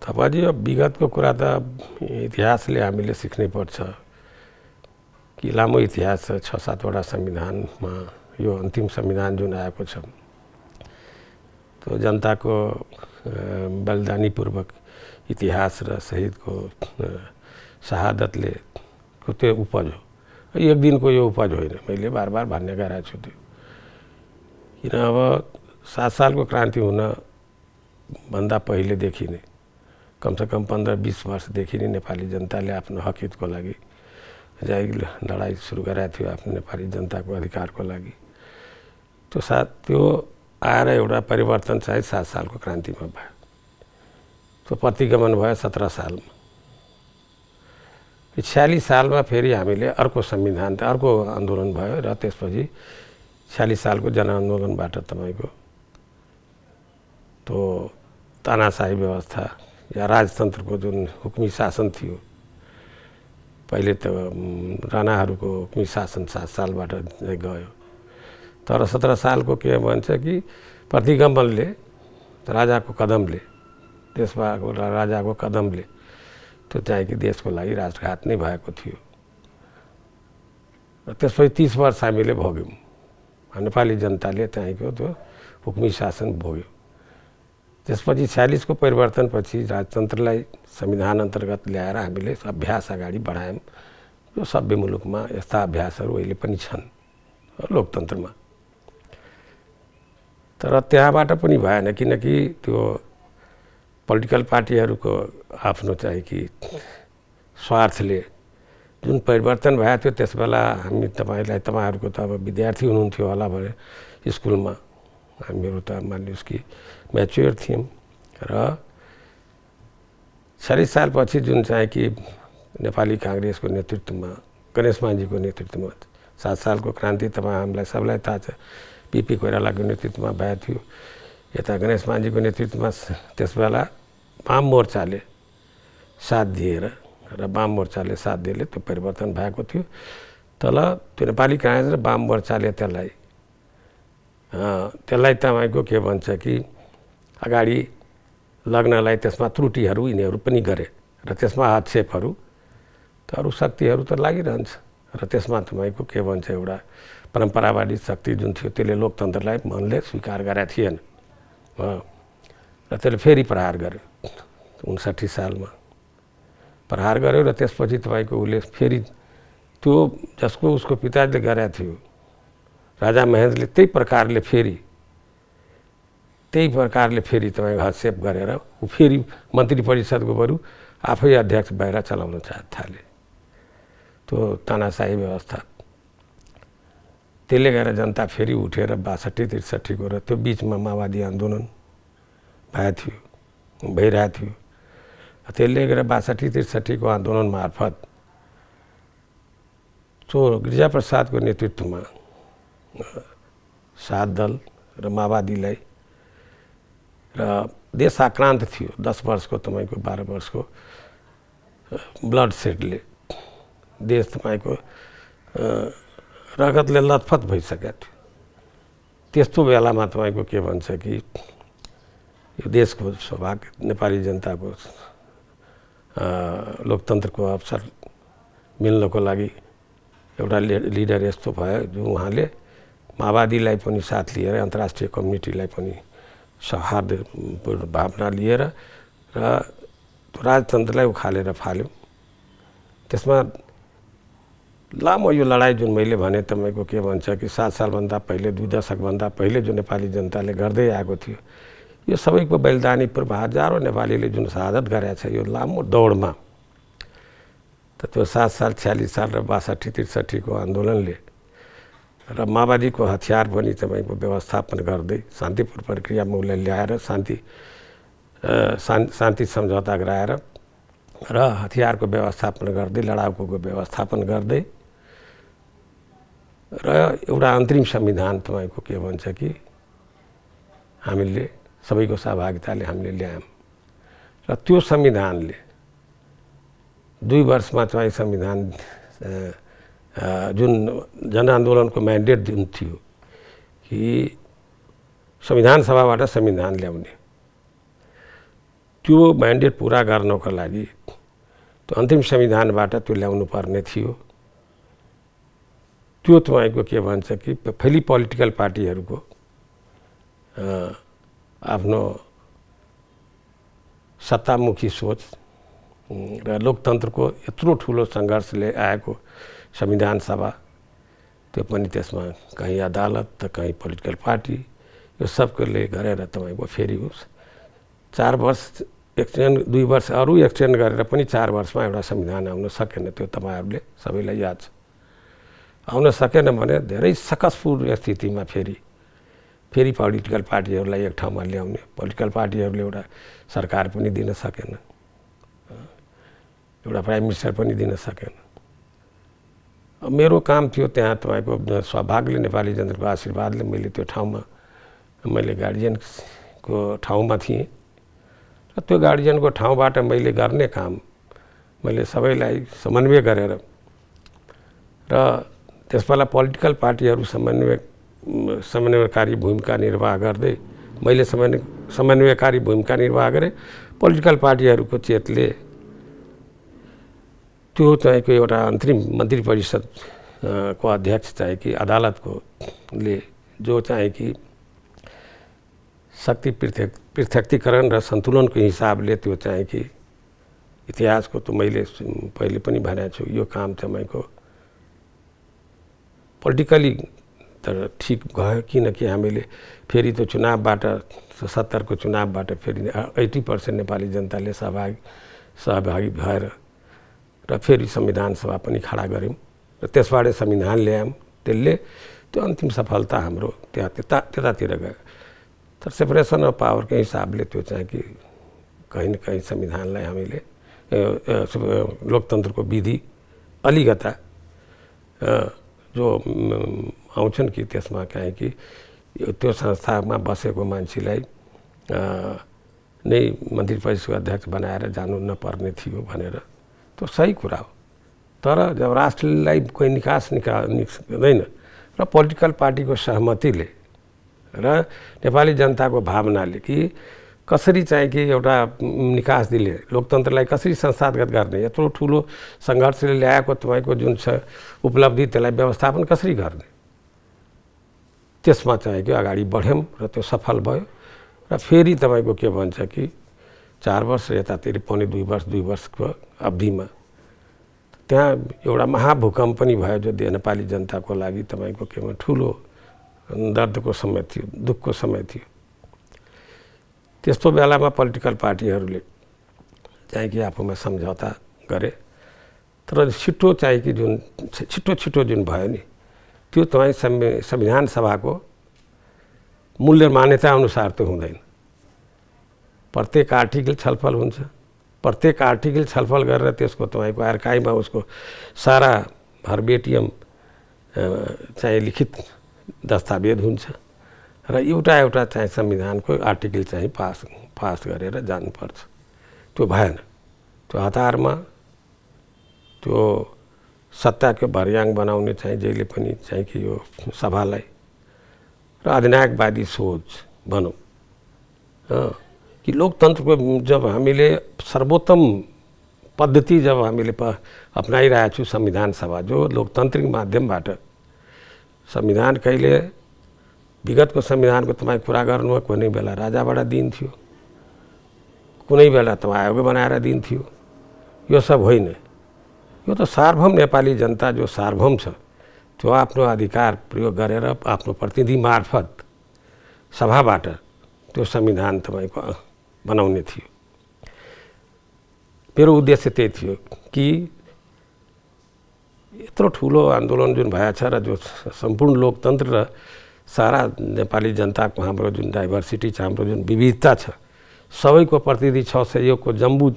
थपाजी अब विगतको कुरा त इतिहासले हामीले सिक्नै पर्छ कि लामो इतिहास छ 6-7 वटा संविधानमा यो अन्तिम संविधान जुन आएको छ त्यो जनताको बलिदानीपूर्वक इतिहास र शहीदको शहादतले त्यो उपज हो। एक दिनको यो उपज होइन, मैले बार बार भन्ने गरेको छु त्यो। किन अब 7 सालको क्रान्ति हुन भन्दा पहिलेदेखि नै कमसेकम 15-20 वर्षदेखि नै नेपाली जनताले आफ्नो हकहितको लागि जाई लडाइँ सुरु गरेको थियो, आफ्नो नेपाली जनताको अधिकारको लागि। त्यो आएर एउटा परिवर्तन चाहिँ 7 सालको क्रान्तिमा भयो। त्यो प्रतिगमन भयो 17 सालमा। 46 सालमा फेरि हामीले अर्को संविधान अर्को आन्दोलन भयो र त्यसपछि 46 सालको जनआन्दोलनबाट तपाईँको त्यो तानाशाही व्यवस्था या राजतन्त्रको जुन हुकुमी शासन थियो, पहिले त राणाहरूको हुकुमी शासन 7 सालबाट गयो, तर 17 सालको के भन्छ कि प्रतिगमनले राजाको कदमले देशको राजाको कदमले त्यो चाहिँ कि देशको लागि राष्ट्रघात नै भएको थियो। र त्यसपछि 30 वर्ष हामीले भोग्यौँ, नेपाली जनताले चाहिँको त्यो हुकुमी शासन भोग्यो। त्यसपछि 46 को परिवर्तनपछि राजतन्त्रलाई संविधान अन्तर्गत ल्याएर हामीले अभ्यास अगाडि बढायौँ। यो सभ्य मुलुकमा यस्ता अभ्यासहरू अहिले पनि छन् लोकतन्त्रमा। तर त्यहाँबाट पनि भएन, किनकि त्यो पोलिटिकल पार्टीहरूको आफ्नो चाहिँ कि स्वार्थले जुन परिवर्तन भएको थियो त्यसबेला हामी तपाईँहरूको त अब विद्यार्थी हुनुहुन्थ्यो होला भने स्कुलमा, हामीहरू त मानिलिनुहोस् कि म्याच्योर थियौँ। र 46 सालपछि जुन चाहिँ कि नेपाली काङ्ग्रेसको नेतृत्वमा गणेश मानजीको नेतृत्वमा 7 सालको क्रान्ति हामीलाई सबलाई थाहा छ, पिपी कोइरालाको नेतृत्वमा भएको थियो। यता गणेश मानजीको नेतृत्वमा त्यसबेला वाम मोर्चाले साथ दिएर र वाम मोर्चाले साथ दिएले त्यो परिवर्तन भएको थियो। तर त्यो नेपाली काङ्ग्रेस र वाम मोर्चाले त्यसलाई तपाईँको के भन्छ कि अगाडि लग्नलाई त्यसमा त्रुटिहरू यिनीहरू पनि गरे र त्यसमा हस्तक्षेपहरू त अरू शक्तिहरू त लागिरहन्छ। र त्यसमा तपाईँको के भन्छ एउटा परम्परावादी शक्ति जुन थियो त्यसले लोकतन्त्रलाई मनले स्वीकार गरेका थिएन र त्यसले फेरि प्रहार गर्यो। 59 सालमा प्रहार गर्यो र त्यसपछि तपाईँको उसले फेरि त्यो जसको उसको पिताजीले गरेका थियो राजा महेन्द्रले त्यही प्रकारले फेरि तपाईँको हस्तक्षेप गरेर ऊ फेरि मन्त्री परिषदको बरु आफै अध्यक्ष भएर चलाउन थाले त्यो तानाशाही व्यवस्था। त्यसले गर्दा जनता फेरि उठेर 62-63 को र त्यो बिचमा माओवादी आन्दोलन भइरहेको थियो। त्यसले गर्दा 62-63 को आन्दोलन मार्फत त्यो गिरिजाप्रसादको नेतृत्वमा सात दल र माओवादीलाई र देश आक्रान्त थियो 10 वर्षको तपाईँको 12 वर्षको ब्लड सेडले देश तपाईँको रगतले लथपथ भइसकेको थियो। त्यस्तो बेलामा तपाईँको के भन्छ कि यो देशको सौभाग्य नेपाली जनताको लोकतन्त्रको अवसर मिल्नको लागि एउटा लिडर यस्तो भयो जो उहाँले माओवादीलाई पनि साथ लिएर अन्तर्राष्ट्रिय कम्युनिटीलाई पनि सौहार्द भावना लिएर र राजतन्त्रलाई उखालेर फाल्यो। त्यसमा लामो यो लडाइँ जुन मैले भने तपाईँको के भन्छ कि 7 सालभन्दा पहिले 2 दशकभन्दा पहिले जो नेपाली जनताले गर्दै आएको थियो, यो सबैको बलिदानीपूर्व हजारौँ नेपालीले जुन शहादत गरेको छ यो लामो दौडमा त त्यो 7 साल 46 साल र 62-63 को आन्दोलनले र माओवादीको हतियार पनि तपाईँको व्यवस्थापन गर्दै शान्तिपूर्ण प्रक्रियामा उसलाई ल्याएर शान्ति सम्झौता गराएर र हतियारको व्यवस्थापन गर्दै लडाकुको व्यवस्थापन गर्दै र एउटा अन्तरिम संविधान तपाईँको के भन्छ कि हामीले सबैको सहभागिताले हामीले ल्यायौँ र त्यो संविधानले 2 वर्षमा चाहिँ संविधान जुन जनआन्दोलनको म्यान्डेट जुन थियो कि संविधान सभाबाट संविधान ल्याउने त्यो म्यान्डेट पुरा गर्नको लागि त्यो अन्तिम संविधानबाट त्यो ल्याउनु पर्ने थियो। त्यो तपाईँको के भन्छ कि फेरि पोलिटिकल पार्टीहरूको आफ्नो सत्तामुखी सोच र लोकतन्त्रको यत्रो ठुलो सङ्घर्षले आएको संविधान सभा, त्यो पनि त्यसमा कहीँ अदालत त कहीँ पोलिटिकल पार्टी, यो सबले गरेर तपाईँको फेरि 4 वर्ष एक्सटेन्ड 2 वर्ष अरू एक्सटेन्ड गरेर पनि 4 वर्षमा एउटा संविधान आउन सकेन। त्यो तपाईँहरूले सबैलाई याद छ। आउन सकेन भने धेरै सकसपूर्ण स्थितिमा फेरि पोलिटिकल पार्टीहरूलाई एक ठाउँमा ल्याउने, पोलिटिकल पार्टीहरूले एउटा सरकार पनि दिन सकेन, एउटा प्राइम मिनिस्टर पनि दिन सकेन। मेरो काम थियो त्यहाँ तपाईँको सौभाग्यले नेपाली जनताको आशीर्वादले मैले त्यो ठाउँमा मैले गार्जियनको ठाउँमा थिएँ र त्यो गार्जियनको ठाउँबाट मैले गर्ने काम मैले सबैलाई समन्वय गरेर र त्यसबेला पोलिटिकल पार्टीहरू समन्वयकारी भूमिका निर्वाह गर्दै मैले समन्वयकारी भूमिका निर्वाह गरेँ। पोलिटिकल पार्टीहरूको चेतले त्यो चाहिँको एउटा अन्तरिम मन्त्री परिषद को अध्यक्ष चाहिँ कि अदालतकोले जो चाहिँ कि शक्ति पृथकीकरण र सन्तुलनको हिसाबले त्यो चाहिँ कि इतिहासको त मैले पहिले पनि भनेको छु, यो काम तपाईँको पोलिटिकली त ठिक गयो, किनकि हामीले फेरि त्यो चुनावबाट 70 को चुनावबाट फेरि 80% नेपाली जनताले सहभागी भएर र फेरि संविधान सभा पनि खडा गऱ्यौँ र त्यसबाट संविधान ल्यायौँ। त्यसले त्यो अन्तिम सफलता हाम्रो त्यतातिर गयो। तर सेपरेसन अफ पावरको हिसाबले त्यो चाहिँ कि कहीँ न कहीँ संविधानलाई हामीले लोकतन्त्रको विधि अलिकता जो आउँछन् कि त्यसमा कहीँ कि त्यो संस्थामा बसेको मान्छेलाई नै मन्त्री परिषदको अध्यक्ष बनाएर जानु नपर्ने थियो भनेर, त्यो सही कुरा हो। तर जब राष्ट्रलाई कोही निकास निस्कँदैन र पोलिटिकल पार्टीको सहमतिले र नेपाली जनताको भावनाले कि कसरी चाहिँ कि एउटा निकास दिले लोकतन्त्रलाई कसरी संस्थागत गर्ने, यत्रो ठुलो सङ्घर्षले ल्याएको तपाईँको जुन छ उपलब्धि त्यसलाई व्यवस्थापन कसरी गर्ने, त्यसमा चाहिँ कि अगाडि बढ्यौँ र त्यो सफल भयो। र फेरि तपाईँको के भन्छ कि 4 वर्ष यतातिर पौने 2 वर्षको अवधिमा त्यहाँ एउटा महाभूकम्प पनि भयो जो नेपाली जनताको लागि तपाईँको के भन्छ ठुलो दर्दको समय थियो, दुःखको समय थियो। त्यस्तो बेलामा पोलिटिकल पार्टीहरूले चाहिँ कि आफूमा सम्झौता गरे, तर छिटो चाहिँ कि जुन छिटो जुन भयो नि त्यो तपाईँ संविधान सभाको मूल्य मान्यता अनुसार त हुँदैन। प्रत्येक आर्टिकल छलफल हुन्छ, प्रत्येक आर्टिकल छलफल गरेर त्यसको तपाईँको आर्काइभमा उसको सारा भर्बेटियम चाहिँ लिखित दस्तावेज हुन्छ र एउटा चाहिँ संविधानको आर्टिकल चाहिँ पास गरेर जानुपर्छ। त्यो भएन। त्यो हतारमा त्यो सत्ताको भर्याङ बनाउने चाहिँ जहिले पनि चाहिँ कि यो सभालाई र अधिनायकवादी सोच भनौँ कि लोकतन्त्रको जब हामीले सर्वोत्तम पद्धति जब हामीले अपनाइरहेको छु संविधान सभा जो लोकतान्त्रिक माध्यमबाट संविधान कहिले विगतको संविधानको तपाईँ कुरा गर्नुभयो कुनै बेला राजाबाट दिन्थ्यो, कुनै बेला तपाईँ आयोग बनाएर दिन्थ्यो, यो सब होइन। यो त सार्वभौम नेपाली जनता जो सार्वभौम छ त्यो आफ्नो अधिकार प्रयोग गरेर आफ्नो प्रतिनिधि मार्फत सभाबाट त्यो संविधान तपाईँको बनाउने थियो। मेरो उद्देश्य त्यही थियो कि यत्रो ठुलो आन्दोलन जुन भएछ र जो सम्पूर्ण लोकतन्त्र र सारा नेपाली जनताको हाम्रो जुन डाइभर्सिटी छ, हाम्रो जुन विविधता छ, सबैको प्रतिनिधि 6 सहयोगको जम्बू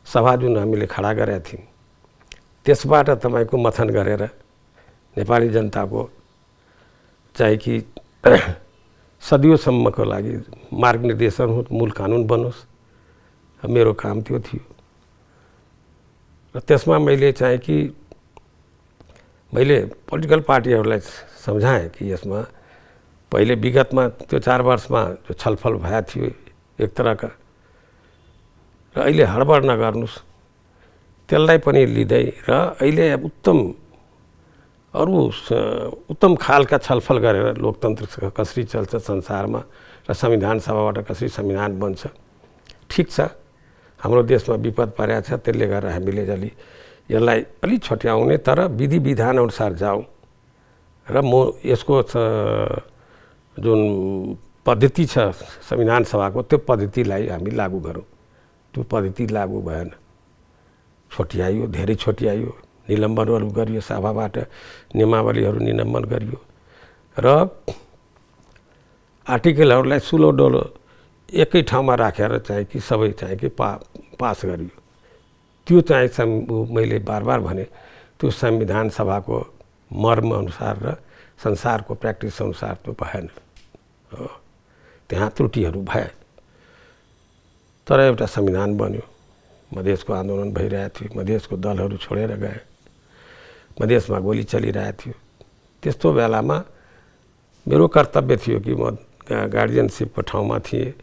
सभा जुन हामीले खडा गरेका थियौँ त्यसबाट तपाईँको मथन गरेर नेपाली जनताको चाहिँ कि सदियोसम्मको लागि मार्ग निर्देशन हो, मूल कानुन बनोस्, मेरो काम त्यो थियो। र त्यसमा मैले चाहिँ कि मैले पोलिटिकल पार्टीहरूलाई सम्झाएँ कि यसमा पहिले विगतमा त्यो 4 वर्षमा जो छलफल भएको थियो एक तरहका र अहिले हडबड नगर्नुहोस्, त्यसलाई पनि लिँदै र अहिले उत्तम खालका छलफल गरेर लोकतन्त्र कसरी चल्छ संसारमा र संविधान सभाबाट कसरी संविधान बन्छ। ठिक छ, हाम्रो देशमा विपद परेको छ, त्यसले गर्दा हामीले यसलाई अलि छट्याउने तर विधि विधान अनुसार जाउँ र यसको जुन पद्धति छ संविधान सभाको त्यो पद्धतिलाई हामी लागू गरौँ। त्यो पद्धति लागू भएन, छोट्याइयो, धेरै छोट्याइयो, निलम्बनहरू गरियो, सभाबाट नियमावलीहरू निलम्बन गरियो र आर्टिकलहरूलाई सुलो डोलो एकै ठाउँमा राखेर चाहिँ कि सबै चाहिँ कि पास गरियो। त्यो चाहिँ मैले बार बार भने त्यो संविधान सभाको मर्म अनुसार र संसारको प्र्याक्टिस अनुसार त्यो भएन। त्यहाँ त्रुटिहरू भए तर एउटा संविधान बन्यो। मधेसको आन्दोलन भइरहेको थियो, मधेसको दलहरू छोडेर गए, मधेसमा गोली चलिरहेको थियो। त्यस्तो बेलामा मेरो कर्तव्य थियो कि म गार्जियनसिपको ठाउँमा थिएँ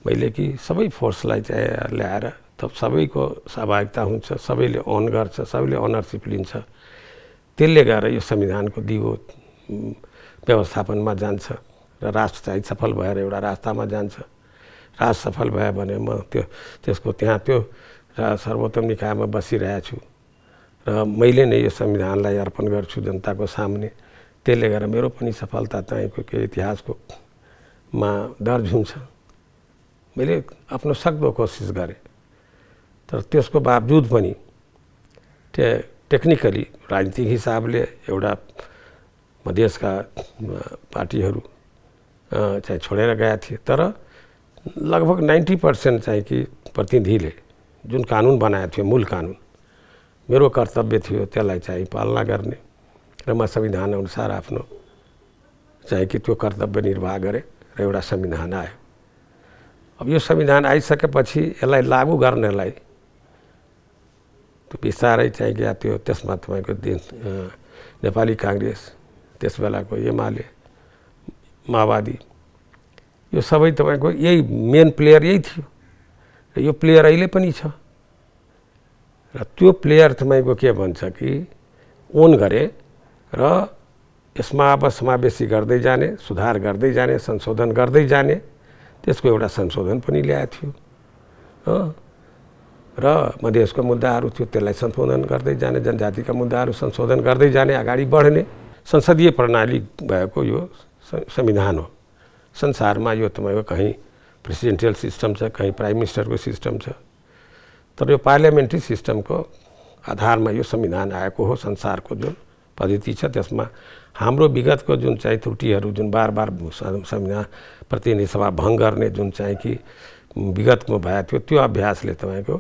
मैले कि सबै फोर्सलाई चाहिँ ल्याएर तब सबैको सहभागिता हुन्छ, सबैले अन गर्छ, सबैले अनरसिप लिन्छ। त्यसले गर्दा यो संविधानको दिगो व्यवस्थापनमा जान्छ र राष्ट्र चाहिँ सफल भएर एउटा रास्तामा जान्छ। राष्ट्र सफल भयो भने म त्यसको त्यहाँ त्यो सर्वोत्तम निकायमा बसिरहेको छु र मैले नै यो संविधानलाई अर्पण गर्छु जनताको सामने। त्यसले गर्दा मेरो पनि सफलता तपाईँको के इतिहासको दर्ज हुन्छ। मैले आफ्नो सक्दो कोसिस गरेँ तर त्यसको बावजुद पनि टेक्निकली राजनीतिक हिसाबले एउटा मधेसका पार्टीहरू चाहिँ छोडेर गएका थिए तर लगभग 90% चाहिँ कि प्रतिनिधिले जुन कानुन बनाएको थियो मूल कानुन, मेरो कर्तव्य थियो त्यसलाई चाहिँ पालना गर्ने र म संविधान अनुसार आफ्नो चाहिँ कि त्यो कर्तव्य निर्वाह गरेँ र एउटा संविधान आयो। अब यो संविधान आइसकेपछि यसलाई लागू गर्नलाई त्यो बिस्तारै चाहिँ क्या त्यो त्यसमा तपाईँको नेपाली काङ्ग्रेस, त्यस बेलाको एमाले, माओवादी, यो सबै तपाईँको यही मेन प्लेयर यही थियो र यो प्लेयर अहिले पनि छ। र त्यो प्लेयर तपाईँको के भन्छ कि ओन गरे र यसमा अब समावेशी गर्दै जाने, सुधार गर्दै जाने, संशोधन गर्दै जाने, त्यसको एउटा संशोधन पनि ल्याएको थियो र मधेसको मुद्दाहरू थियो त्यसलाई संशोधन गर्दै जाने, जनजातिका मुद्दाहरू संशोधन गर्दै जाने, अगाडि बढ्ने संसदीय प्रणाली भएको यो संविधान हो। संसारमा यो तपाईँको कहीँ प्रेसिडेन्सियल सिस्टम छ, कहीँ प्राइम मिनिस्टरको सिस्टम छ, तर यो पार्लियामेन्ट्री सिस्टमको आधारमा यो संविधान आएको हो। संसारको जुन पद्धति छ त्यसमा हाम्रो विगतको जुन चाहिँ त्रुटिहरू जुन बार बार संविधान प्रतिनिधि सभा भङ्ग गर्ने जुन चाहिँ कि विगतमा भएको थियो त्यो अभ्यासले तपाईँको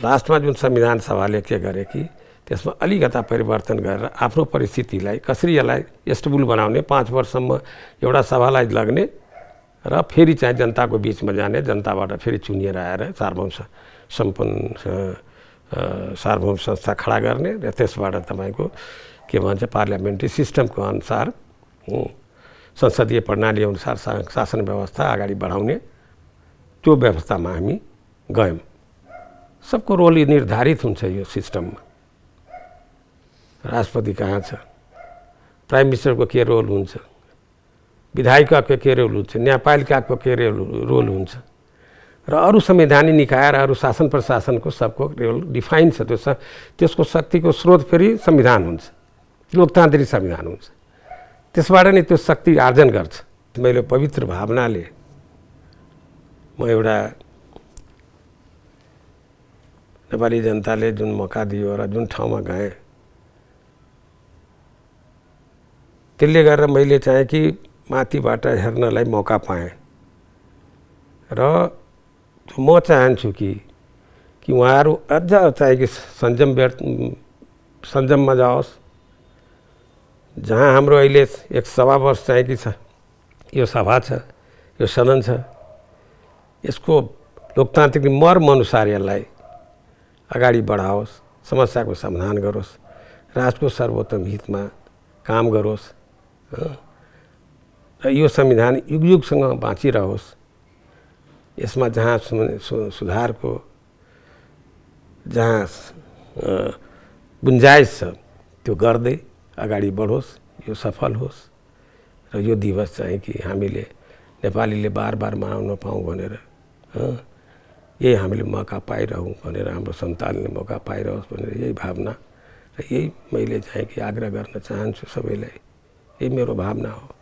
लास्टमा जुन संविधान सभाले के गरे कि त्यसमा अलिकता परिवर्तन गरेर आफ्नो परिस्थितिलाई कसरी यसलाई स्टेबल बनाउने, 5 वर्षसम्म एउटा सभालाई लग्ने र फेरि चाहिँ जनताको बिचमा जाने, जनताबाट फेरि चुनिएर आएर सार्वभौम संस्था खडा गर्ने र त्यसबाट तपाईँको के भन्छ पार्लियामेन्ट्री सिस्टमको अनुसार संसदीय प्रणाली अनुसार शासन व्यवस्था अगाडि बढाउने त्यो व्यवस्थामा हामी गयौँ। सबको रोल निर्धारित हुन्छ यो सिस्टममा। राष्ट्रपति कहाँ छ, प्राइम मिनिस्टरको के रोल हुन्छ, विधायिकाको के रोल हुन्छ, न्यायपालिकाको के रोल हुन्छ र अरू संवैधानिक निकाय र अरू शासन प्रशासनको सबको रोल डिफाइन छ। त्यसको शक्तिको स्रोत फेरि संविधान हुन्छ, लोकतान्त्रिक संविधान हुन्छ। त्यसबाट नै त्यो शक्ति आर्जन गर्छ। मैले पवित्र भावनाले म एउटा नेपाली जनताले जुन मौका दियो र जुन ठाउँमा गएँ त्यसले गर्दा मैले चाहे कि माथिबाट हेर्नलाई मौका पाएँ र म चाहन्छु कि उहाँहरू अझ चाहिँ कि संयममा जाओस्। जहाँ हाम्रो अहिले 1 सवा वर्ष चाहिँ कि छ यो सभा छ, यो सदन छ, यसको लोकतान्त्रिक मर्म अनुसार यसलाई अगाडि बढाओस्, समस्याको समाधान गरोस्, राष्ट्रको सर्वोत्तम हितमा काम गरोस् र यो संविधान युगयुगसँग बाँचिरहोस् यसमा जहाँ सुधारको जहाँ गुन्जाइस छ त्यो गर्दै अगाडि बढोस्, यो सफल होस् र यो दिवस चाहिँ कि हामीले नेपालीले बार मनाउन पाऊँ भनेर यही हामीले मौका पाइरहौँ भनेर, हाम्रो सन्तानले मौका पाइरहोस् भनेर यही भावना र यही मैले चाहिँ कि आग्रह गर्न चाहन्छु सबैलाई। यही मेरो भावना हो।